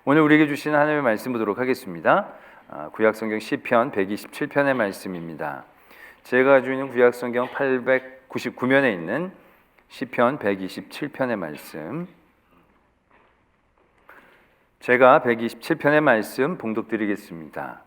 오늘 우리에게 주시는 하나님의 말씀 보도록 하겠습니다. 구약성경 시편 127편의 말씀입니다. 제가 가지고 있는 구약성경 899면에 있는 시편 127편의 말씀, 제가 127편의 말씀 봉독드리겠습니다.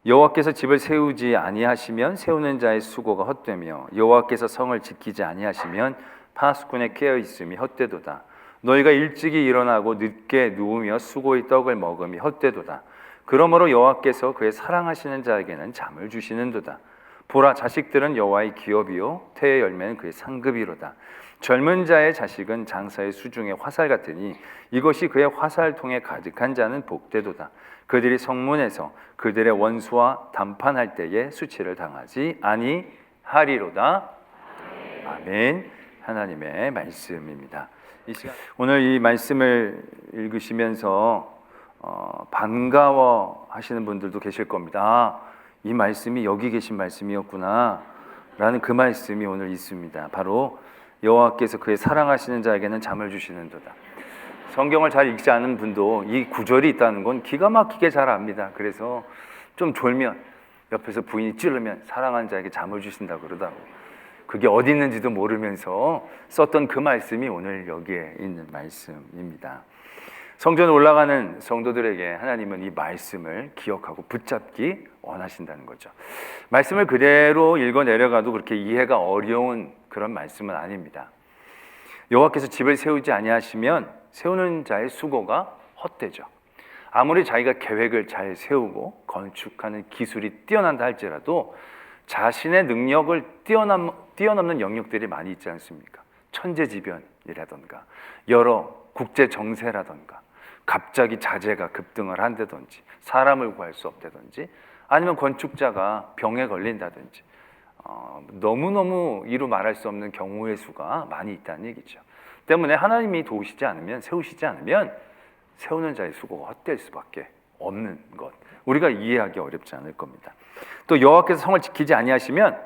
여호와께서 집을 세우지 아니하시면 세우는 자의 수고가 헛되며 여호와께서 성을 지키지 아니하시면 파수꾼의 깨어 있음이 헛되도다. 너희가 일찍이 일어나고 늦게 누우며 수고의 떡을 먹음이 헛되도다. 그러므로 여호와께서 그의 사랑하시는 자에게는 잠을 주시는도다. 보라, 자식들은 여호와의 기업이요 태의 열매는 그의 상급이로다. 젊은 자의 자식은 장사의 수중의 화살 같으니 이것이 그의 화살통에 가득한 자는 복되도다. 그들이 성문에서 그들의 원수와 담판할 때에 수치를 당하지 아니하리로다. 아멘. 하나님의 말씀입니다. 오늘 이 말씀을 읽으시면서 반가워 하시는 분들도 계실 겁니다. 이 말씀이 여기 계신 말씀이었구나 라는 그 말씀이 오늘 있습니다. 바로 여호와께서 그의 사랑하시는 자에게는 잠을 주시는도다. 성경을 잘 읽지 않은 분도 이 구절이 있다는 건 기가 막히게 잘 압니다. 그래서 좀 졸면 옆에서 부인이 찌르면 사랑하는 자에게 잠을 주신다고 그러다고, 그게 어디 있는지도 모르면서 썼던 그 말씀이 오늘 여기에 있는 말씀입니다. 성전에 올라가는 성도들에게 하나님은 이 말씀을 기억하고 붙잡기 원하신다는 거죠. 말씀을 그대로 읽어 내려가도 그렇게 이해가 어려운 그런 말씀은 아닙니다. 여호와께서 집을 세우지 아니하시면 세우는 자의 수고가 헛되죠. 아무리 자기가 계획을 잘 세우고 건축하는 기술이 뛰어난다 할지라도 자신의 능력을 뛰어넘는 영역들이 많이 있지 않습니까? 천재지변이라던가 여러 국제 정세라던가 갑자기 자재가 급등을 한다든지 사람을 구할 수 없다든지 아니면 건축자가 병에 걸린다든지 너무너무 이루 말할 수 없는 경우의 수가 많이 있다는 얘기죠. 때문에 하나님이 도우시지 않으면, 세우시지 않으면 세우는 자의 수고가 헛될 수밖에 없는 것, 우리가 이해하기 어렵지 않을 겁니다. 또 여호와께서 성을 지키지 아니하시면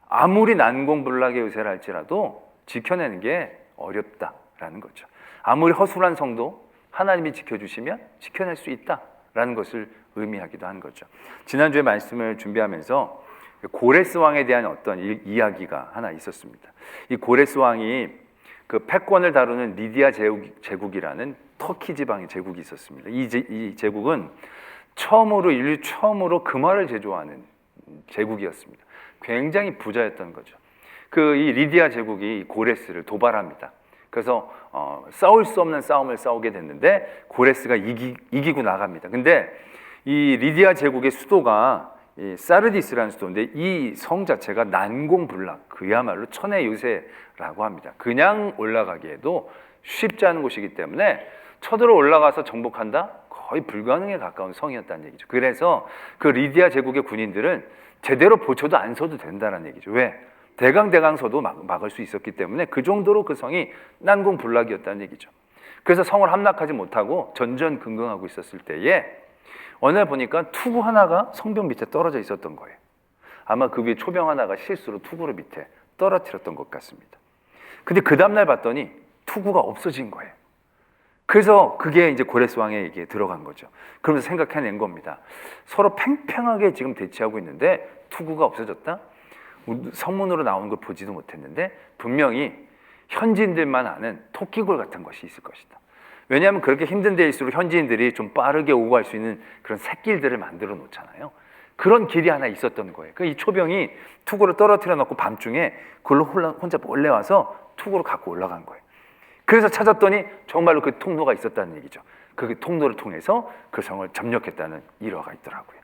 아무리 난공불락의 요새를 할지라도 지켜내는 게 어렵다라는 거죠. 아무리 허술한 성도 하나님이 지켜주시면 지켜낼 수 있다라는 것을 의미하기도 한 거죠. 지난주에 말씀을 준비하면서 고레스 왕에 대한 어떤 이야기가 하나 있었습니다. 이 고레스 왕이 그 패권을 다루는 리디아 제국이라는 터키 지방의 제국이 있었습니다. 이 제국은 인류 처음으로 금화를 제조하는 제국이었습니다. 굉장히 부자였던 거죠. 이 리디아 제국이 고레스를 도발합니다. 그래서 싸울 수 없는 싸움을 싸우게 됐는데 고레스가 이기고 나갑니다. 근데 이 리디아 제국의 수도가 사르디스라는 수도인데 이 성 자체가 난공불락, 그야말로 천의 요새라고 합니다. 그냥 올라가기에도 쉽지 않은 곳이기 때문에 쳐들어 올라가서 정복한다? 거의 불가능에 가까운 성이었다는 얘기죠. 그래서 그 리디아 제국의 군인들은 제대로 보초도 안 서도 된다는 얘기죠. 왜? 대강 서도 막을 수 있었기 때문에 그 정도로 그 성이 난공불락이었다는 얘기죠. 그래서 성을 함락하지 못하고 전전긍긍하고 있었을 때에 어느 날 보니까 투구 하나가 성벽 밑에 떨어져 있었던 거예요. 아마 그 위에 초병 하나가 실수로 투구를 밑에 떨어뜨렸던 것 같습니다. 근데 그 다음날 봤더니 투구가 없어진 거예요. 그래서 그게 이제 고레스 왕에게 들어간 거죠. 그러면서 생각해낸 겁니다. 서로 팽팽하게 지금 대치하고 있는데 투구가 없어졌다? 성문으로 나오는 걸 보지도 못했는데 분명히 현지인들만 아는 토끼굴 같은 것이 있을 것이다. 왜냐하면 그렇게 힘든 데일수록 현지인들이 좀 빠르게 오고 갈 수 있는 그런 샛길들을 만들어 놓잖아요. 그런 길이 하나 있었던 거예요. 이 초병이 투구를 떨어뜨려 놓고 밤중에 그걸로 혼자 몰래 와서 투구를 갖고 올라간 거예요. 그래서 찾았더니 정말로 그 통로가 있었다는 얘기죠. 그 통로를 통해서 그 성을 점령했다는 일화가 있더라고요.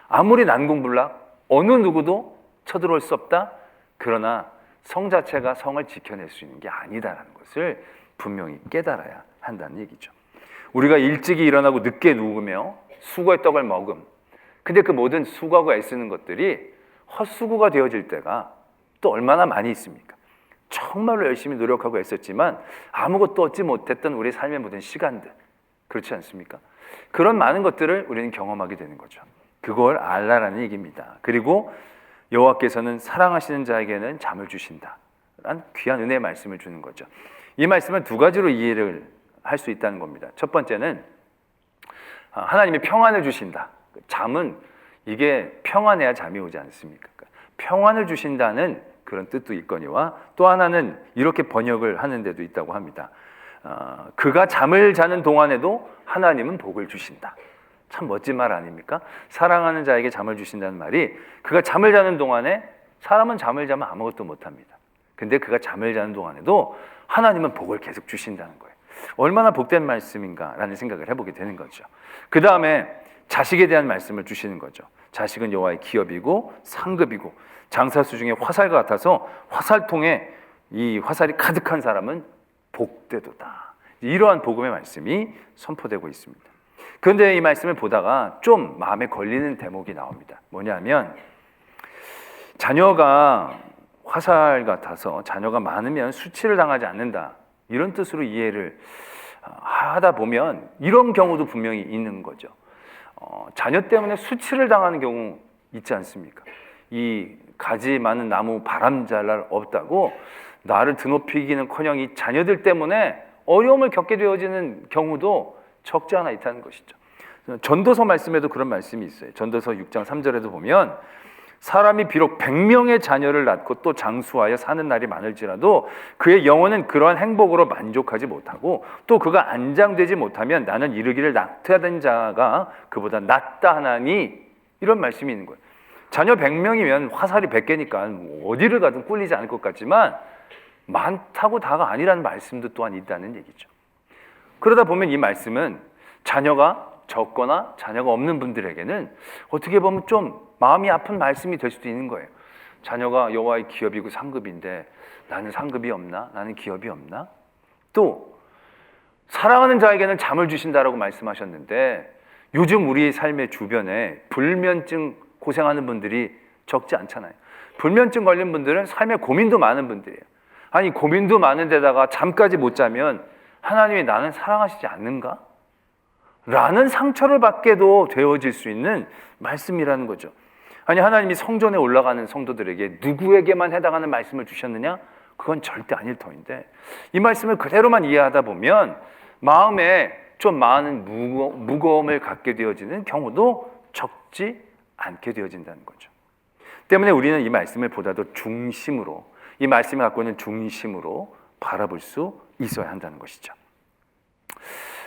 아무리 난공불락, 어느 누구도 쳐들어올 수 없다. 그러나 성 자체가 성을 지켜낼 수 있는 게 아니다라는 것을 분명히 깨달아야 한다는 얘기죠. 우리가 일찍이 일어나고 늦게 누우며 수고의 떡을 먹음. 근데 그 모든 수고하고 애쓰는 것들이 헛수고가 되어질 때가 또 얼마나 많이 있습니까? 정말로 열심히 노력하고 애썼지만 아무것도 얻지 못했던 우리 삶의 모든 시간들, 그렇지 않습니까? 그런 많은 것들을 우리는 경험하게 되는 거죠. 그걸 알라라는 얘기입니다. 그리고 여호와께서는 사랑하시는 자에게는 잠을 주신다 라는 귀한 은혜의 말씀을 주는 거죠. 이 말씀은 두 가지로 이해를 할 수 있다는 겁니다. 첫 번째는 하나님이 평안을 주신다. 잠은 이게 평안해야 잠이 오지 않습니까? 평안을 주신다는 그런 뜻도 있거니와 또 하나는 이렇게 번역을 하는 데도 있다고 합니다. 그가 잠을 자는 동안에도 하나님은 복을 주신다. 참 멋진 말 아닙니까? 사랑하는 자에게 잠을 주신다는 말이 그가 잠을 자는 동안에 사람은 잠을 자면 아무것도 못합니다. 근데 그가 잠을 자는 동안에도 하나님은 복을 계속 주신다는 거예요. 얼마나 복된 말씀인가라는 생각을 해보게 되는 거죠. 그 다음에 자식에 대한 말씀을 주시는 거죠. 자식은 여호와의 기업이고 상급이고 장사수 중에 화살과 같아서 화살통에 이 화살이 가득한 사람은 복되도다. 이러한 복음의 말씀이 선포되고 있습니다. 그런데 이 말씀을 보다가 좀 마음에 걸리는 대목이 나옵니다. 뭐냐면 자녀가 화살 같아서 자녀가 많으면 수치를 당하지 않는다. 이런 뜻으로 이해를 하다 보면 이런 경우도 분명히 있는 거죠. 자녀 때문에 수치를 당하는 경우 있지 않습니까? 이 가지 많은 나무 바람 잘 날 없다고 나를 드높이기는커녕 이 자녀들 때문에 어려움을 겪게 되어지는 경우도 적지 않아 있다는 것이죠. 전도서 말씀에도 그런 말씀이 있어요. 전도서 6장 3절에도 보면 사람이 비록 100명의 자녀를 낳고 또 장수하여 사는 날이 많을지라도 그의 영혼은 그러한 행복으로 만족하지 못하고 또 그가 안장되지 못하면 나는 이르기를 낙태된 자가 그보다 낫다 하나니 이런 말씀이 있는 거예요. 자녀 100명이면 화살이 100개니까 어디를 가든 꿀리지 않을 것 같지만 많다고 다가 아니라는 말씀도 또한 있다는 얘기죠. 그러다 보면 이 말씀은 자녀가 적거나 자녀가 없는 분들에게는 어떻게 보면 좀 마음이 아픈 말씀이 될 수도 있는 거예요. 자녀가 여호와의 기업이고 상급인데 나는 상급이 없나? 나는 기업이 없나? 또 사랑하는 자에게는 잠을 주신다라고 말씀하셨는데 요즘 우리 삶의 주변에 불면증 고생하는 분들이 적지 않잖아요. 불면증 걸린 분들은 삶에 고민도 많은 분들이에요. 아니 고민도 많은 데다가 잠까지 못 자면 하나님이 나는 사랑하시지 않는가? 라는 상처를 받게도 되어질 수 있는 말씀이라는 거죠. 아니 하나님이 성전에 올라가는 성도들에게 누구에게만 해당하는 말씀을 주셨느냐? 그건 절대 아닐 터인데 이 말씀을 그대로만 이해하다 보면 마음에 좀 많은 무거움을 갖게 되어지는 경우도 적지 않게 되어진다는 거죠. 때문에 우리는 이 말씀을 보다 더 중심으로 이 말씀이 갖고 있는 중심으로 바라볼 수 있어야 한다는 것이죠.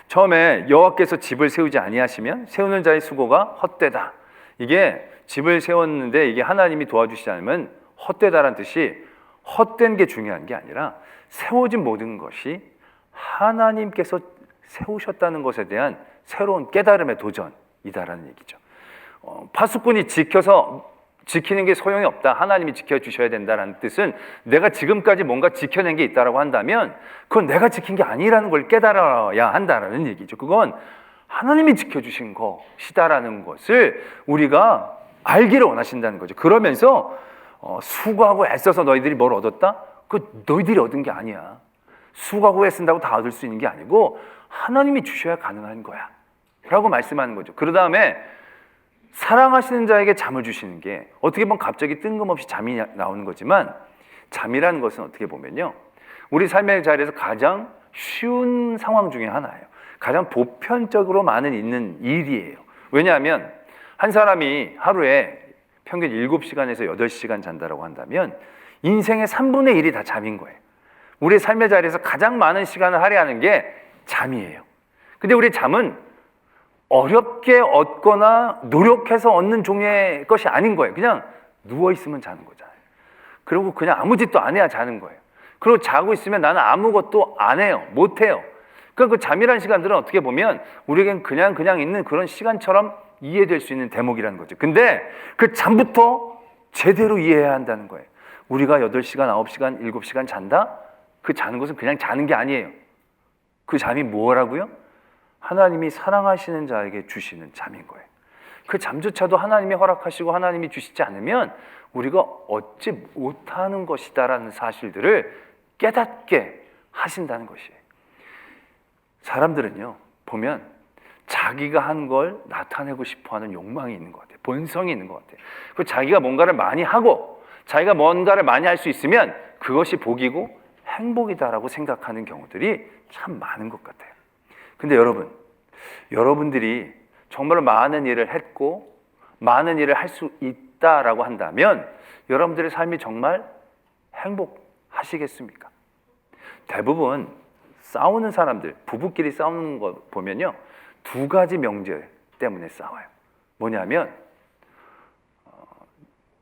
처음에 여호와께서 집을 세우지 아니하시면 세우는 자의 수고가 헛되다. 이게 집을 세웠는데 이게 하나님이 도와주시지 않으면 헛되다라는 뜻이 헛된 게 중요한 게 아니라 세워진 모든 것이 하나님께서 세우셨다는 것에 대한 새로운 깨달음의 도전이다라는 얘기죠. 파수꾼이 지키는 게 소용이 없다. 하나님이 지켜주셔야 된다는 뜻은 내가 지금까지 뭔가 지켜낸 게 있다라고 한다면 그건 내가 지킨 게 아니라는 걸 깨달아야 한다라는 얘기죠. 그건 하나님이 지켜주신 것이다라는 것을 우리가 알기를 원하신다는 거죠. 그러면서 수고하고 애써서 너희들이 뭘 얻었다? 그 너희들이 얻은 게 아니야. 수고하고 애쓴다고 다 얻을 수 있는 게 아니고 하나님이 주셔야 가능한 거야 라고 말씀하는 거죠. 그 다음에 사랑하시는 자에게 잠을 주시는 게 어떻게 보면 갑자기 뜬금없이 잠이 나오는 거지만 잠이라는 것은 어떻게 보면요 우리 삶의 자리에서 가장 쉬운 상황 중에 하나예요. 가장 보편적으로 많은 있는 일이에요. 왜냐하면 한 사람이 하루에 평균 7시간에서 8시간 잔다라고 한다면 인생의 3분의 1이 다 잠인 거예요. 우리의 삶의 자리에서 가장 많은 시간을 할애하는 게 잠이에요. 근데 우리 잠은 어렵게 얻거나 노력해서 얻는 종의 것이 아닌 거예요. 그냥 누워있으면 자는 거잖아요. 그리고 그냥 아무 짓도 안 해야 자는 거예요. 그리고 자고 있으면 나는 아무것도 안 해요. 못 해요. 그러니까 그 잠이라는 시간들은 어떻게 보면 우리에겐 그냥 있는 그런 시간처럼 이해될 수 있는 대목이라는 거죠. 근데 그 잠부터 제대로 이해해야 한다는 거예요. 우리가 8시간, 9시간, 7시간 잔다? 그 자는 것은 그냥 자는 게 아니에요. 그 잠이 뭐라고요? 하나님이 사랑하시는 자에게 주시는 잠인 거예요. 그 잠조차도 하나님이 허락하시고 하나님이 주시지 않으면 우리가 얻지 못하는 것이다라는 사실들을 깨닫게 하신다는 것이에요. 사람들은요 보면 자기가 한 걸 나타내고 싶어하는 욕망이 있는 것 같아요. 본성이 있는 것 같아요. 그 자기가 뭔가를 많이 하고 자기가 뭔가를 많이 할 수 있으면 그것이 복이고 행복이다라고 생각하는 경우들이 참 많은 것 같아요. 근데 여러분들이 정말로 많은 일을 했고 많은 일을 할 수 있다라고 한다면 여러분들의 삶이 정말 행복하시겠습니까? 대부분 싸우는 사람들, 부부끼리 싸우는 거 보면요, 두 가지 명제 때문에 싸워요. 뭐냐면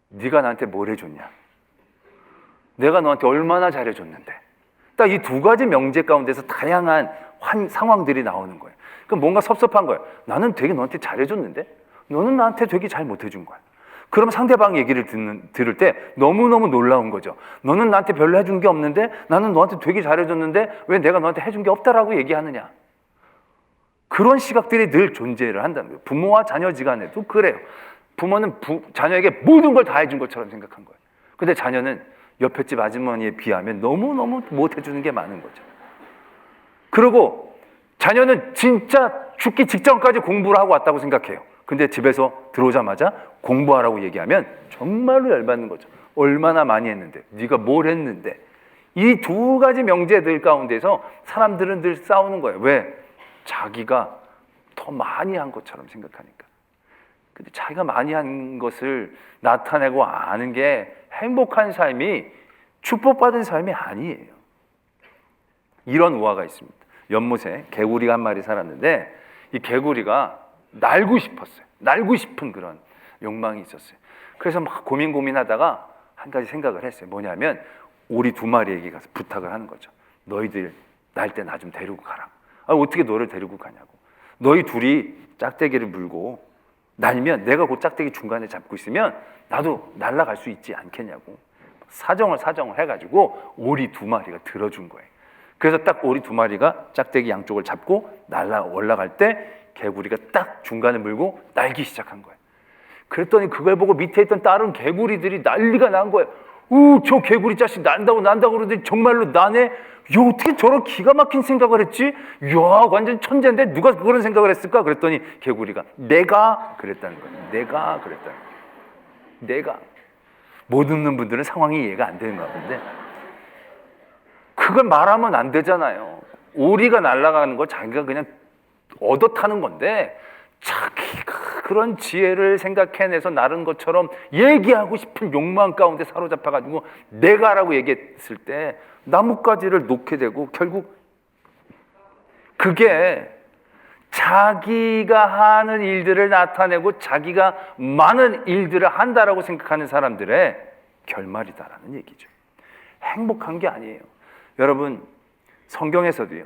네가 나한테 뭘 해줬냐, 내가 너한테 얼마나 잘해줬는데. 딱 이 두 가지 명제 가운데서 다양한 상황들이 나오는 거예요. 그럼 뭔가 섭섭한 거예요. 나는 되게 너한테 잘해줬는데 너는 나한테 되게 잘 못해준 거야. 그럼 상대방 얘기를 들을 때 너무너무 놀라운 거죠. 너는 나한테 별로 해준 게 없는데 나는 너한테 되게 잘해줬는데 왜 내가 너한테 해준 게 없다라고 얘기하느냐. 그런 시각들이 늘 존재를 한다는 거예요. 부모와 자녀지간에도 그래요. 부모는 자녀에게 모든 걸 다 해준 것처럼 생각한 거예요. 근데 자녀는 옆에 집 아주머니에 비하면 너무너무 못 해주는 게 많은 거죠. 그리고 자녀는 진짜 죽기 직전까지 공부를 하고 왔다고 생각해요. 근데 집에서 들어오자마자 공부하라고 얘기하면 정말로 열받는 거죠. 얼마나 많이 했는데, 네가 뭘 했는데. 이 두 가지 명제들 가운데서 사람들은 늘 싸우는 거예요. 왜? 자기가 더 많이 한 것처럼 생각하니까. 근데 자기가 많이 한 것을 나타내고 아는 게 행복한 삶이, 축복받은 삶이 아니에요. 이런 우화가 있습니다. 연못에 개구리가 한 마리 살았는데 이 개구리가 날고 싶었어요. 날고 싶은 그런 욕망이 있었어요. 그래서 막 고민하다가 한 가지 생각을 했어요. 뭐냐면 오리 두 마리에게 가서 부탁을 하는 거죠. 너희들 날 때 나 좀 데리고 가라. 어떻게 너를 데리고 가냐고. 너희 둘이 짝대기를 물고 날면 내가 그 짝대기 중간에 잡고 있으면 나도 날아갈 수 있지 않겠냐고. 사정을 해가지고 오리 두 마리가 들어준 거예요. 그래서 딱 오리 두 마리가 짝대기 양쪽을 잡고 올라갈 때 개구리가 딱 중간에 물고 날기 시작한 거예요. 그랬더니 그걸 보고 밑에 있던 다른 개구리들이 난리가 난 거예요. 저 개구리 자식 난다고 그러더니 정말로 나네? 어떻게 저런 기가 막힌 생각을 했지? 완전 천재인데 누가 그런 생각을 했을까? 그랬더니 개구리가 내가 그랬다는 거예요. 내가 그랬다는 거예요. 내가. 못 듣는 분들은 상황이 이해가 안 되는 것 같은데 그걸 말하면 안 되잖아요. 오리가 날아가는 거 자기가 그냥 얻어 타는 건데 자기가 그런 지혜를 생각해내서 나른 것처럼 얘기하고 싶은 욕망 가운데 사로잡혀가지고 내가라고 얘기했을 때 나뭇가지를 놓게 되고 결국 그게 자기가 하는 일들을 나타내고 자기가 많은 일들을 한다라고 생각하는 사람들의 결말이다라는 얘기죠. 행복한 게 아니에요. 여러분, 성경에서도요,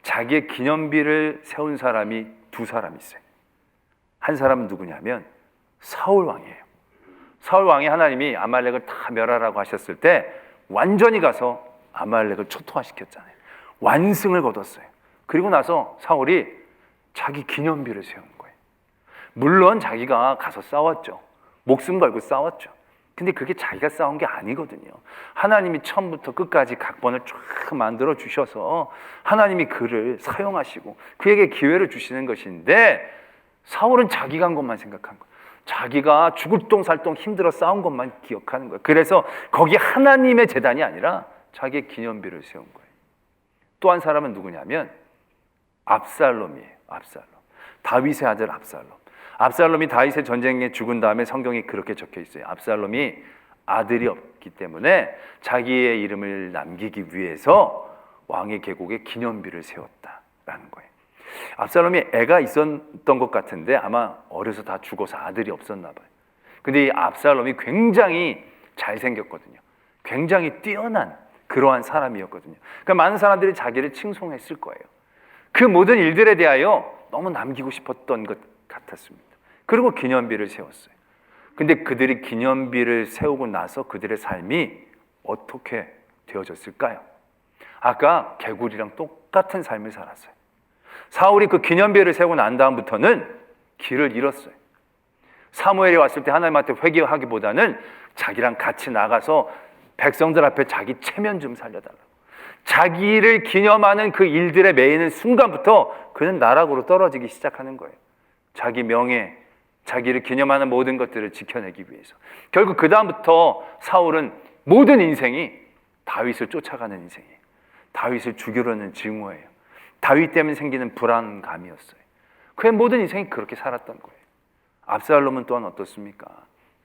자기의 기념비를 세운 사람이 두 사람 있어요. 한 사람은 누구냐면 사울 왕이에요. 사울 왕이 하나님이 아말렉을 다 멸하라고 하셨을 때 완전히 가서 아말렉을 초토화시켰잖아요. 완승을 거뒀어요. 그리고 나서 사울이 자기 기념비를 세운 거예요. 물론 자기가 가서 싸웠죠. 목숨 걸고 싸웠죠. 근데 그게 자기가 싸운 게 아니거든요. 하나님이 처음부터 끝까지 각본을 쫙 만들어 주셔서 하나님이 그를 사용하시고 그에게 기회를 주시는 것인데 사울은 자기가 한 것만 생각한 거예요. 자기가 죽을 똥살똥 힘들어 싸운 것만 기억하는 거예요. 그래서 거기 하나님의 제단이 아니라 자기의 기념비를 세운 거예요. 또 한 사람은 누구냐면 압살롬이에요. 압살롬. 다윗의 아들 압살롬. 압살롬이 다윗의 전쟁에 죽은 다음에 성경이 그렇게 적혀 있어요. 압살롬이 아들이 없기 때문에 자기의 이름을 남기기 위해서 왕의 계곡에 기념비를 세웠다라는 거예요. 압살롬이 애가 있었던 것 같은데 아마 어려서 다 죽어서 아들이 없었나 봐요. 근데 이 압살롬이 굉장히 잘생겼거든요. 굉장히 뛰어난 그러한 사람이었거든요. 그러니까 많은 사람들이 자기를 칭송했을 거예요. 그 모든 일들에 대하여 너무 남기고 싶었던 것 같았습니다. 그리고 기념비를 세웠어요. 근데 그들이 기념비를 세우고 나서 그들의 삶이 어떻게 되어졌을까요? 아까 개구리랑 똑같은 삶을 살았어요. 사울이 그 기념비를 세우고 난 다음부터는 길을 잃었어요. 사무엘이 왔을 때 하나님한테 회개하기보다는 자기랑 같이 나가서 백성들 앞에 자기 체면 좀 살려달라고. 자기를 기념하는 그 일들에 매이는 순간부터 그는 나락으로 떨어지기 시작하는 거예요. 자기 명예, 자기를 기념하는 모든 것들을 지켜내기 위해서. 결국 그 다음부터 사울은 모든 인생이 다윗을 쫓아가는 인생이에요. 다윗을 죽이려는 증오예요. 다윗 때문에 생기는 불안감이었어요. 그의 모든 인생이 그렇게 살았던 거예요. 압살롬은 또한 어떻습니까?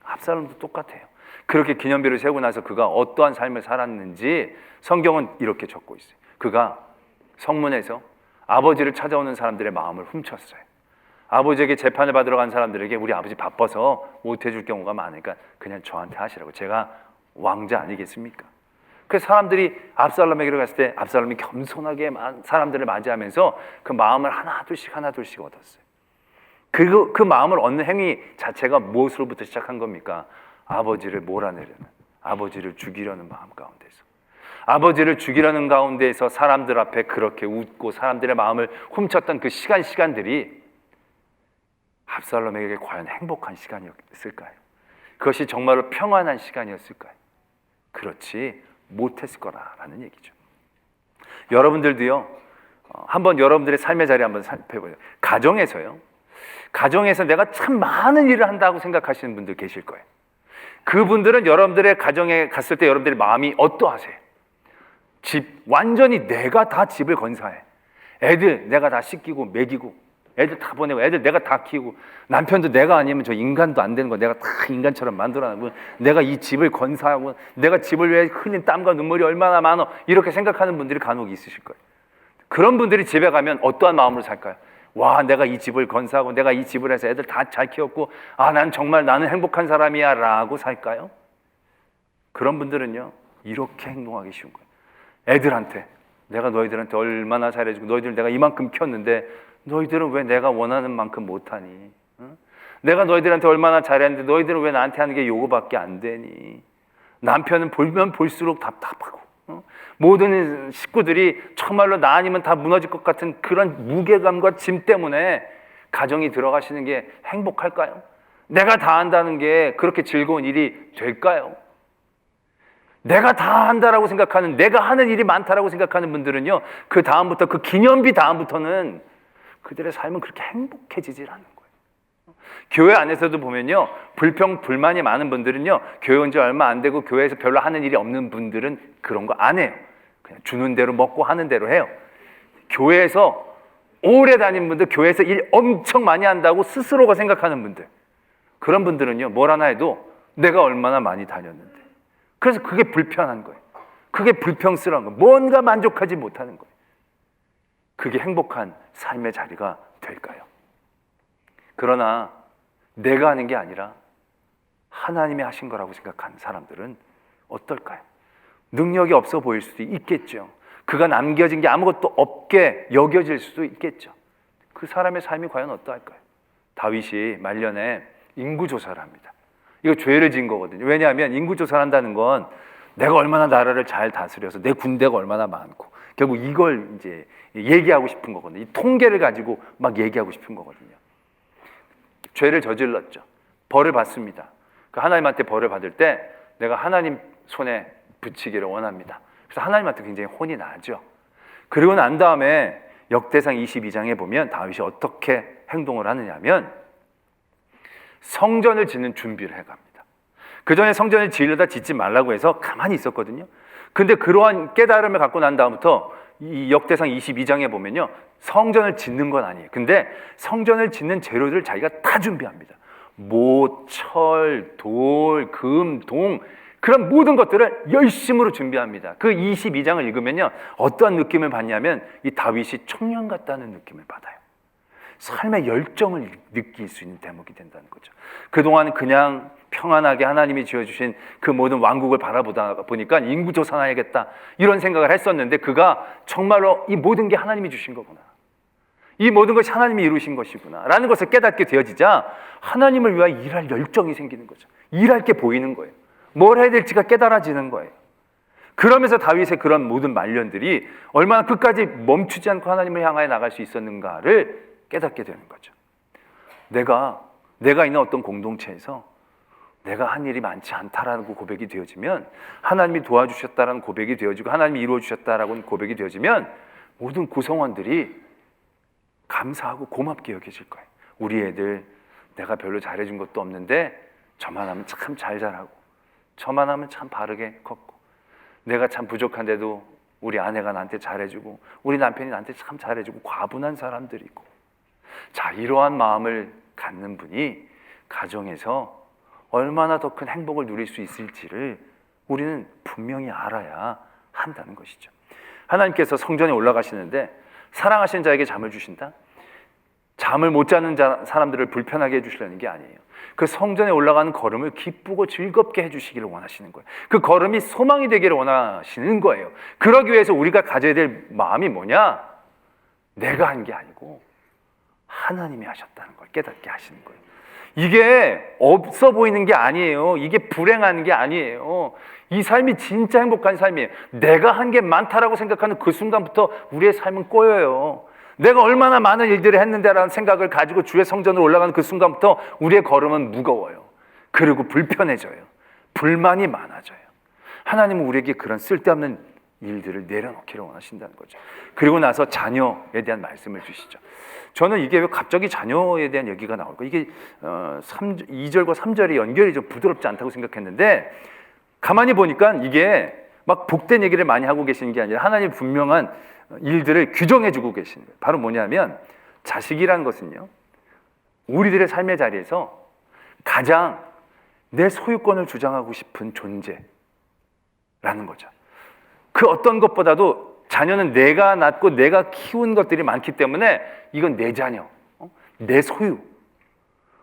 압살롬도 똑같아요. 그렇게 기념비를 세우고 나서 그가 어떠한 삶을 살았는지 성경은 이렇게 적고 있어요. 그가 성문에서 아버지를 찾아오는 사람들의 마음을 훔쳤어요. 아버지에게 재판을 받으러 간 사람들에게 우리 아버지 바빠서 못 해줄 경우가 많으니까 그냥 저한테 하시라고. 제가 왕자 아니겠습니까? 그 사람들이 압살롬에게로 갔을 때 압살롬이 겸손하게 사람들을 맞이하면서 그 마음을 하나둘씩 얻었어요. 그 마음을 얻는 행위 자체가 무엇으로부터 시작한 겁니까? 아버지를 몰아내려는, 아버지를 죽이려는 마음 가운데서, 아버지를 죽이려는 가운데에서 사람들 앞에 그렇게 웃고 사람들의 마음을 훔쳤던 그 시간들이 압살롬에게 과연 행복한 시간이었을까요? 그것이 정말로 평안한 시간이었을까요? 그렇지 못했을 거라는 얘기죠. 여러분들도요, 한번 여러분들의 삶의 자리 한번 살펴보세요. 가정에서 내가 참 많은 일을 한다고 생각하시는 분들 계실 거예요. 그분들은 여러분들의 가정에 갔을 때 여러분들의 마음이 어떠하세요? 완전히 내가 다 집을 건사해. 애들 내가 다 씻기고 먹이고, 애들 다 보내고, 애들 내가 다 키우고, 남편도 내가 아니면 저 인간도 안 되는 거 내가 다 인간처럼 만들어놔고, 내가 이 집을 건사하고, 내가 집을 위해 흘린 땀과 눈물이 얼마나 많어, 이렇게 생각하는 분들이 간혹 있으실 거예요. 그런 분들이 집에 가면 어떠한 마음으로 살까요? 와, 내가 이 집을 건사하고 내가 이 집을 해서 애들 다 잘 키웠고, 난 정말 나는 행복한 사람이야 라고 살까요? 그런 분들은요, 이렇게 행동하기 쉬운 거예요. 애들한테 내가 너희들한테 얼마나 잘해주고 너희들 내가 이만큼 키웠는데 너희들은 왜 내가 원하는 만큼 못하니? 내가 너희들한테 얼마나 잘했는데 너희들은 왜 나한테 하는 게 요거밖에 안 되니? 남편은 보면 볼수록 답답하고, 모든 식구들이 정말로 나 아니면 다 무너질 것 같은 그런 무게감과 짐 때문에 가정이 들어가시는 게 행복할까요? 내가 다 한다는 게 그렇게 즐거운 일이 될까요? 내가 다 한다라고 생각하는, 내가 하는 일이 많다라고 생각하는 분들은요, 그 다음부터, 그 기념비 다음부터는 그들의 삶은 그렇게 행복해지질 않는 거예요. 교회 안에서도 보면요, 불평불만이 많은 분들은요, 교회 온 지 얼마 안 되고 교회에서 별로 하는 일이 없는 분들은 그런 거 안 해요. 그냥 주는 대로 먹고 하는 대로 해요. 교회에서 오래 다닌 분들, 교회에서 일 엄청 많이 한다고 스스로가 생각하는 분들, 그런 분들은요, 뭘 하나 해도 내가 얼마나 많이 다녔는데, 그래서 그게 불편한 거예요. 그게 불평스러운 거예요. 뭔가 만족하지 못하는 거예요. 그게 행복한 삶의 자리가 될까요? 그러나 내가 하는 게 아니라 하나님이 하신 거라고 생각하는 사람들은 어떨까요? 능력이 없어 보일 수도 있겠죠. 그가 남겨진 게 아무것도 없게 여겨질 수도 있겠죠. 그 사람의 삶이 과연 어떠할까요? 다윗이 말년에 인구조사를 합니다. 이거 죄를 지은 거거든요. 왜냐하면 인구조사를 한다는 건 내가 얼마나 나라를 잘 다스려서 내 군대가 얼마나 많고, 결국 이걸 이제 얘기하고 싶은 거거든요. 이 통계를 가지고 막 얘기하고 싶은 거거든요. 죄를 저질렀죠. 벌을 받습니다. 그 하나님한테 벌을 받을 때 내가 하나님 손에 붙이기를 원합니다. 그래서 하나님한테 굉장히 혼이 나죠. 그리고 난 다음에 역대상 22장에 보면 다윗이 어떻게 행동을 하느냐면 성전을 짓는 준비를 해갑니다. 그 전에 성전을 지으려다 짓지 말라고 해서 가만히 있었거든요. 근데 그러한 깨달음을 갖고 난 다음부터 이 역대상 22장에 보면요, 성전을 짓는 건 아니에요. 근데 성전을 짓는 재료들을 자기가 다 준비합니다. 못, 철, 돌, 금, 동, 그런 모든 것들을 열심으로 준비합니다. 그 22장을 읽으면요, 어떠한 느낌을 받냐면 이 다윗이 청년 같다는 느낌을 받아요. 삶의 열정을 느낄 수 있는 대목이 된다는 거죠. 그동안 그냥 평안하게 하나님이 지어주신 그 모든 왕국을 바라보다 보니까 인구조사해야겠다 이런 생각을 했었는데, 그가 정말로 이 모든 게 하나님이 주신 거구나, 이 모든 것이 하나님이 이루신 것이구나 라는 것을 깨닫게 되어지자 하나님을 위하여 일할 열정이 생기는 거죠. 일할 게 보이는 거예요. 뭘 해야 될지가 깨달아지는 거예요. 그러면서 다윗의 그런 모든 말년들이 얼마나 끝까지 멈추지 않고 하나님을 향하여 나갈 수 있었는가를 깨닫게 되는 거죠. 내가 있는 어떤 공동체에서 내가 한 일이 많지 않다라는 고백이 되어지면, 하나님이 도와주셨다라는 고백이 되어지고 하나님이 이루어주셨다라는 고백이 되어지면 모든 구성원들이 감사하고 고맙게 여겨질 거예요. 우리 애들 내가 별로 잘해준 것도 없는데 저만 하면 참 잘 자라고, 저만 하면 참 바르게 걷고, 내가 참 부족한데도 우리 아내가 나한테 잘해주고 우리 남편이 나한테 참 잘해주고, 과분한 사람들이고, 자, 이러한 마음을 갖는 분이 가정에서 얼마나 더 큰 행복을 누릴 수 있을지를 우리는 분명히 알아야 한다는 것이죠. 하나님께서 성전에 올라가시는데 사랑하신 자에게 잠을 주신다? 잠을 못 자는 사람들을 불편하게 해주시려는 게 아니에요. 그 성전에 올라가는 걸음을 기쁘고 즐겁게 해주시기를 원하시는 거예요. 그 걸음이 소망이 되기를 원하시는 거예요. 그러기 위해서 우리가 가져야 될 마음이 뭐냐? 내가 한 게 아니고 하나님이 하셨다는 걸 깨닫게 하시는 거예요. 이게 없어 보이는 게 아니에요. 이게 불행한 게 아니에요. 이 삶이 진짜 행복한 삶이에요. 내가 한 게 많다라고 생각하는 그 순간부터 우리의 삶은 꼬여요. 내가 얼마나 많은 일들을 했는데라는 생각을 가지고 주의 성전으로 올라가는 그 순간부터 우리의 걸음은 무거워요. 그리고 불편해져요. 불만이 많아져요. 하나님은 우리에게 그런 쓸데없는 일들을 내려놓기를 원하신다는 거죠. 그리고 나서 자녀에 대한 말씀을 주시죠. 저는 이게 왜 갑자기 자녀에 대한 얘기가 나올까? 이게 2절과 3절이 연결이 좀 부드럽지 않다고 생각했는데 가만히 보니까 이게 막 복된 얘기를 많이 하고 계시는 게 아니라 하나님 분명한 일들을 규정해주고 계시는 거예요. 바로 뭐냐면 자식이라는 것은요, 우리들의 삶의 자리에서 가장 내 소유권을 주장하고 싶은 존재라는 거죠. 그 어떤 것보다도 자녀는 내가 낳고 내가 키운 것들이 많기 때문에 이건 내 자녀, 내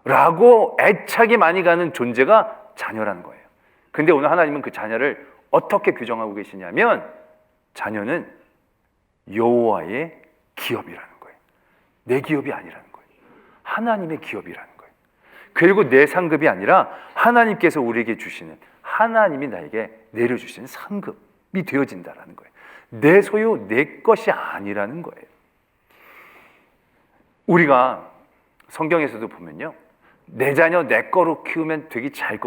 소유라고 애착이 많이 가는 존재가 자녀라는 거예요. 근데 오늘 하나님은 그 자녀를 어떻게 규정하고 계시냐면 자녀는 여호와의 기업이라는 거예요. 내 기업이 아니라는 거예요. 하나님의 기업이라는 거예요. 그리고 내 상급이 아니라 하나님께서 우리에게 주시는, 하나님이 나에게 내려주시는 상급이 되어진다라는 거예요. 내 소유, 내 것이 아니라는 거예요. 우리가 성경에서도 보면요, 내 자녀 내 거로 키우면 되게 잘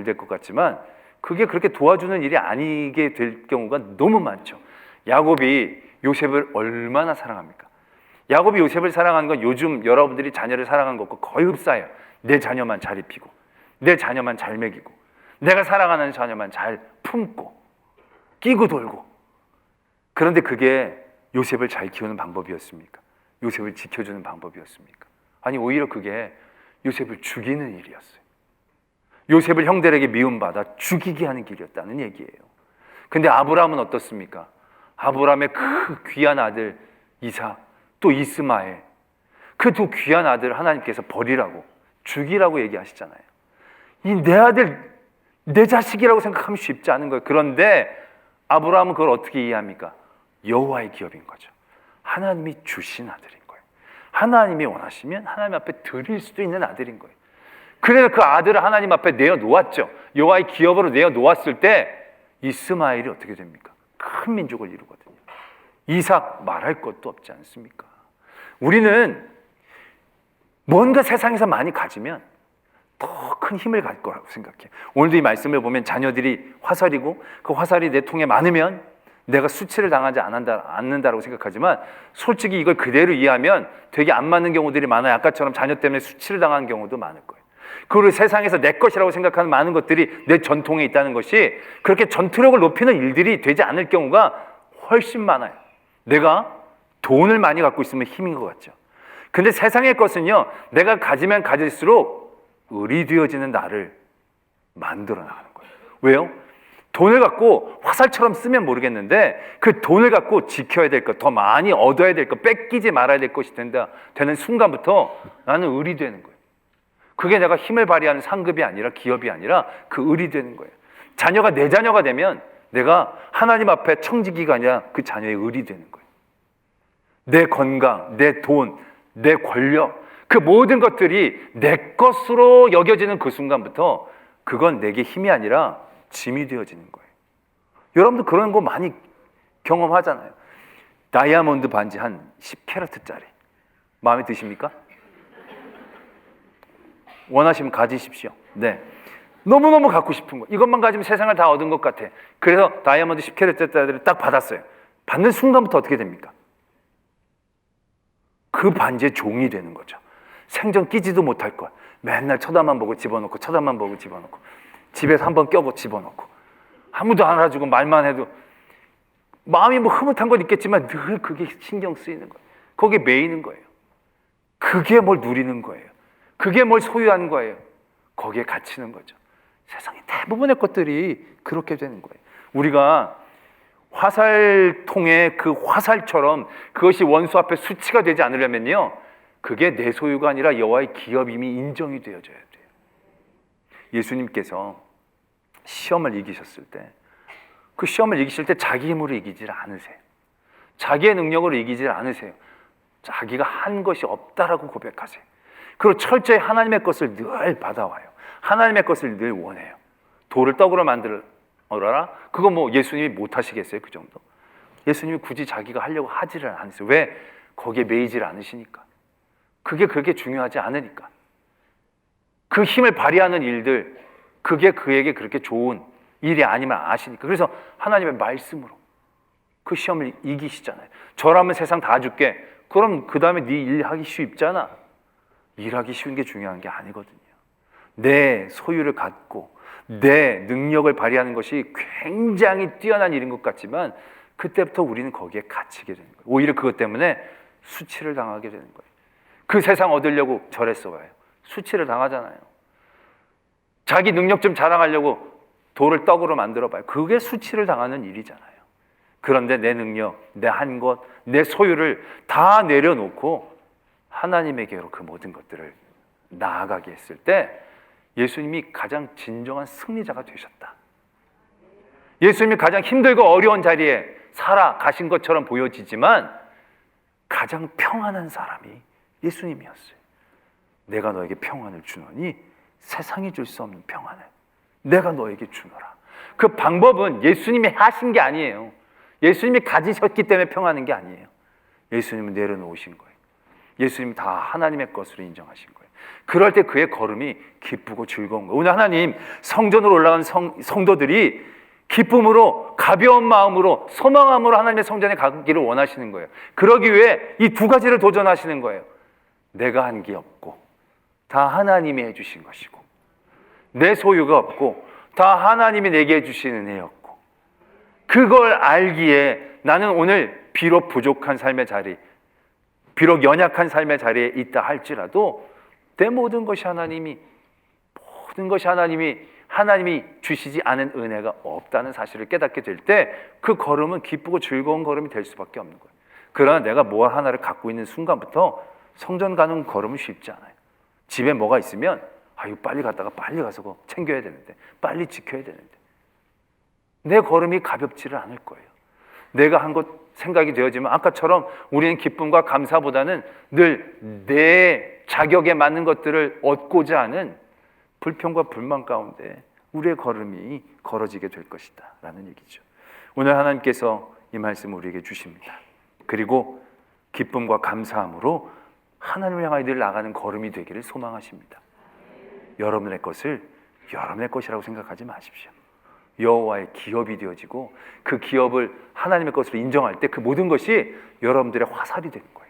될 것 같지만 그게 그렇게 도와주는 일이 아니게 될 경우가 너무 많죠. 야곱이 요셉을 얼마나 사랑합니까? 야곱이 요셉을 사랑하는 건 요즘 여러분들이 자녀를 사랑하는 것과 거의 흡사해요. 내 자녀만 잘 입히고, 내 자녀만 잘 먹이고, 내가 사랑하는 자녀만 잘 품고 끼고 돌고. 그런데 그게 요셉을 잘 키우는 방법이었습니까? 요셉을 지켜주는 방법이었습니까? 아니, 오히려 그게 요셉을 죽이는 일이었어요. 요셉을 형들에게 미움받아 죽이게 하는 길이었다는 얘기예요. 근데 아브라함은 어떻습니까? 아브라함의 그 귀한 아들 이삭, 또 이스마엘, 그 두 귀한 아들 하나님께서 버리라고, 죽이라고 얘기하시잖아요. 이 내 아들, 내 자식이라고 생각하면 쉽지 않은 거예요. 그런데 아브라함은 그걸 어떻게 이해합니까? 여호와의 기업인 거죠. 하나님이 주신 아들인 거예요. 하나님이 원하시면 하나님 앞에 드릴 수도 있는 아들인 거예요. 그래서 그 아들을 하나님 앞에 내어놓았죠. 여호와의 기업으로 내어놓았을 때 이스마엘이 어떻게 됩니까? 큰 민족을 이루거든요. 이삭 말할 것도 없지 않습니까? 우리는 뭔가 세상에서 많이 가지면 더 큰 힘을 갈 거라고 생각해요. 오늘도 이 말씀을 보면 자녀들이 화살이고 그 화살이 내 통에 많으면 내가 수치를 당하지 않는다라고 생각하지만 솔직히 이걸 그대로 이해하면 되게 안 맞는 경우들이 많아요. 아까처럼 자녀 때문에 수치를 당하는 경우도 많을 거예요. 그리고 세상에서 내 것이라고 생각하는 많은 것들이 내 전통에 있다는 것이 그렇게 전투력을 높이는 일들이 되지 않을 경우가 훨씬 많아요. 내가 돈을 많이 갖고 있으면 힘인 것 같죠. 근데 세상의 것은요, 내가 가지면 가질수록 을이 되어지는 나를 만들어 나가는 거예요. 왜요? 돈을 갖고 화살처럼 쓰면 모르겠는데 그 돈을 갖고 지켜야 될 것, 더 많이 얻어야 될 것, 뺏기지 말아야 될 것이 되는 순간부터 나는 을이 되는 거예요. 그게 내가 힘을 발휘하는 상급이 아니라 기업이 아니라 그 을이 되는 거예요. 자녀가 내 자녀가 되면 내가 하나님 앞에 청지기가 아니라 그 자녀의 을이 되는 거예요. 내 건강, 내 돈, 내 권력, 그 모든 것들이 내 것으로 여겨지는 그 순간부터 그건 내게 힘이 아니라 짐이 되어지는 거예요. 여러분도 그런 거 많이 경험하잖아요. 다이아몬드 반지 한 10캐러트짜리 마음에 드십니까? 원하시면 가지십시오. 네, 너무너무 갖고 싶은 거, 이것만 가지면 세상을 다 얻은 것 같아. 그래서 다이아몬드 10캐러트짜리를 딱 받았어요. 받는 순간부터 어떻게 됩니까? 그 반지의 종이 되는 거죠. 생전 끼지도 못할 것, 맨날 쳐다만 보고 집어넣고 쳐다만 보고 집어넣고, 집에서 한번 껴고 집어넣고, 아무도 안 알아주고 말만 해도 마음이 뭐 흐뭇한 건 있겠지만 늘 그게 신경 쓰이는 거예요. 거기에 매이는 거예요. 그게 뭘 누리는 거예요. 그게 뭘 소유하는 거예요. 거기에 갇히는 거죠. 세상의 대부분의 것들이 그렇게 되는 거예요. 우리가 화살통에 그 화살처럼 그것이 원수 앞에 수치가 되지 않으려면요, 그게 내 소유가 아니라 여호와의 기업임이 인정이 되어져야 돼요. 예수님께서 시험을 이기셨을 때, 그 시험을 이기실 때 자기 힘으로 이기질 않으세요. 자기의 능력으로 이기질 않으세요. 자기가 한 것이 없다라고 고백하세요. 그리고 철저히 하나님의 것을 늘 받아와요. 하나님의 것을 늘 원해요. 돌을 떡으로 만들어라? 그거 뭐 예수님이 못 하시겠어요? 그 정도? 예수님이 굳이 자기가 하려고 하지를 않으세요. 왜? 거기에 매이지를 않으시니까. 그게 그렇게 중요하지 않으니까. 그 힘을 발휘하는 일들, 그게 그에게 그렇게 좋은 일이 아니면 아시니까. 그래서 하나님의 말씀으로 그 시험을 이기시잖아요. 저라면 세상 다 줄게. 그럼 그 다음에 네 일하기 쉽잖아. 일하기 쉬운 게 중요한 게 아니거든요. 내 소유를 갖고 내 능력을 발휘하는 것이 굉장히 뛰어난 일인 것 같지만 그때부터 우리는 거기에 갇히게 되는 거예요. 오히려 그것 때문에 수치를 당하게 되는 거예요. 그 세상 얻으려고 절했어 봐요. 수치를 당하잖아요. 자기 능력 좀 자랑하려고 돌을 떡으로 만들어 봐요. 그게 수치를 당하는 일이잖아요. 그런데 내 능력, 내 한 것, 내 소유를 다 내려놓고 하나님에게로 그 모든 것들을 나아가게 했을 때 예수님이 가장 진정한 승리자가 되셨다. 예수님이 가장 힘들고 어려운 자리에 살아가신 것처럼 보여지지만 가장 평안한 사람이 예수님이었어요. 내가 너에게 평안을 주노니 세상이 줄 수 없는 평안을 내가 너에게 주노라. 그 방법은 예수님이 하신 게 아니에요. 예수님이 가지셨기 때문에 평안한 게 아니에요. 예수님은 내려놓으신 거예요. 예수님이 다 하나님의 것으로 인정하신 거예요. 그럴 때 그의 걸음이 기쁘고 즐거운 거예요. 오늘 하나님 성전으로 올라간 성도들이 기쁨으로 가벼운 마음으로 소망함으로 하나님의 성전에 가기를 원하시는 거예요. 그러기 위해 이 두 가지를 도전하시는 거예요. 내가 한 게 없고 다 하나님이 해주신 것이고 내 소유가 없고 다 하나님이 내게 해주신 은혜였고 그걸 알기에 나는 오늘 비록 부족한 삶의 자리, 비록 연약한 삶의 자리에 있다 할지라도 내 모든 것이 하나님이 주시지 않은 은혜가 없다는 사실을 깨닫게 될 때 그 걸음은 기쁘고 즐거운 걸음이 될 수밖에 없는 거예요. 그러나 내가 뭐 하나를 갖고 있는 순간부터 성전 가는 걸음은 쉽지 않아요. 집에 뭐가 있으면 이거 빨리 갔다가 빨리 가서 그거 챙겨야 되는데 빨리 지켜야 되는데 내 걸음이 가볍지를 않을 거예요. 내가 한 것 생각이 되어지면 아까처럼 우리는 기쁨과 감사보다는 늘 내 자격에 맞는 것들을 얻고자 하는 불평과 불만 가운데 우리의 걸음이 걸어지게 될 것이다 라는 얘기죠. 오늘 하나님께서 이 말씀을 우리에게 주십니다. 그리고 기쁨과 감사함으로 하나님을 향하여 늘 나가는 걸음이 되기를 소망하십니다. 여러분의 것을 여러분의 것이라고 생각하지 마십시오. 여호와의 기업이 되어지고 그 기업을 하나님의 것으로 인정할 때 그 모든 것이 여러분들의 화살이 되는 거예요.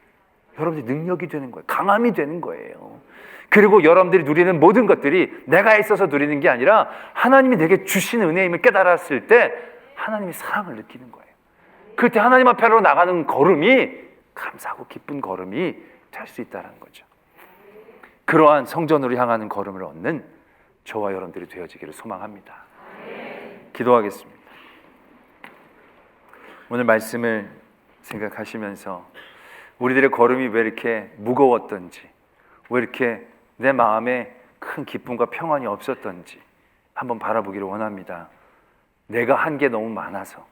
여러분들의 능력이 되는 거예요. 강함이 되는 거예요. 그리고 여러분들이 누리는 모든 것들이 내가 있어서 누리는 게 아니라 하나님이 내게 주신 은혜임을 깨달았을 때 하나님의 사랑을 느끼는 거예요. 그때 하나님 앞으로 나가는 걸음이 감사하고 기쁜 걸음이 될 수 있다는 거죠. 그러한 성전으로 향하는 걸음을 얻는 저와 여러분들이 되어지기를 소망합니다. 기도하겠습니다. 오늘 말씀을 생각하시면서 우리들의 걸음이 왜 이렇게 무거웠던지, 왜 이렇게 내 마음에 큰 기쁨과 평안이 없었던지 한번 바라보기를 원합니다. 내가 한 게 너무 많아서,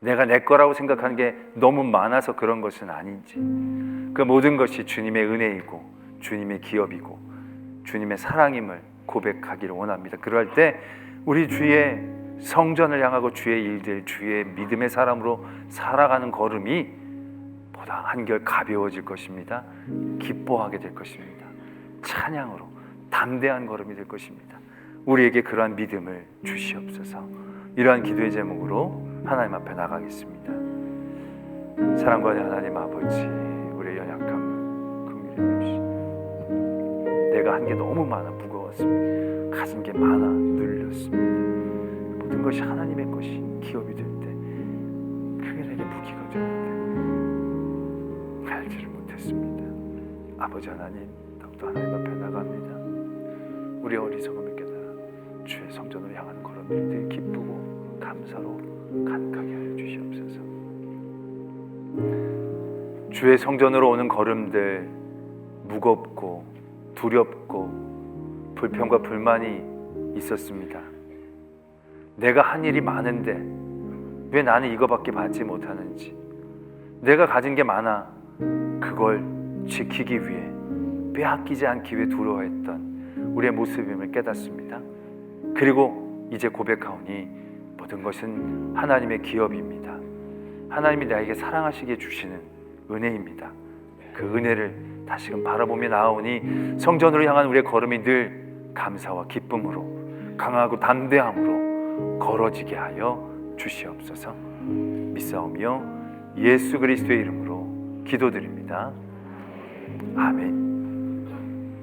내가 내 거라고 생각하는 게 너무 많아서 그런 것은 아닌지, 그 모든 것이 주님의 은혜이고 주님의 기업이고 주님의 사랑임을 고백하기를 원합니다. 그럴 때 우리 주의 성전을 향하고 주의 일들, 주의 믿음의 사람으로 살아가는 걸음이 보다 한결 가벼워질 것입니다. 기뻐하게 될 것입니다. 찬양으로 담대한 걸음이 될 것입니다. 우리에게 그러한 믿음을 주시옵소서. 이러한 기도의 제목으로 하나님 앞에 나가겠습니다. 사랑과 하나님 아버지, 우리의 연약함을 긍휼히 여기시옵소서. 내가 한 게 너무 많아 무거웠습니다. 가진 게 많아 눌렸습니다. 모든 것이 하나님의 것이 기업이 될 때 그게 내게 무기가 되는데 알지를 못했습니다. 아버지 하나님, 더욱더 하나님 앞에 나갑니다. 우리 어리석음을 깨달아 주의 성전으로 향하는 걸음들이 기쁘고 감사로 가득하게 하여 주시옵소서. 주의 성전으로 오는 걸음들, 무겁고 두렵고 불평과 불만이 있었습니다. 내가 한 일이 많은데 왜 나는 이거밖에 받지 못하는지, 내가 가진 게 많아 그걸 지키기 위해, 빼앗기지 않기 위해 두려워했던 우리의 모습임을 깨닫습니다. 그리고 이제 고백하오니 모든 것은 하나님의 기업입니다. 하나님이 나에게 사랑하시기에 주시는 은혜입니다. 그 은혜를 다시금 바라보며 나아오니 성전으로 향한 우리의 걸음이 늘 감사와 기쁨으로, 강하고 담대함으로 걸어지게 하여 주시옵소서. 믿사오며 예수 그리스도의 이름으로 기도드립니다. 아멘.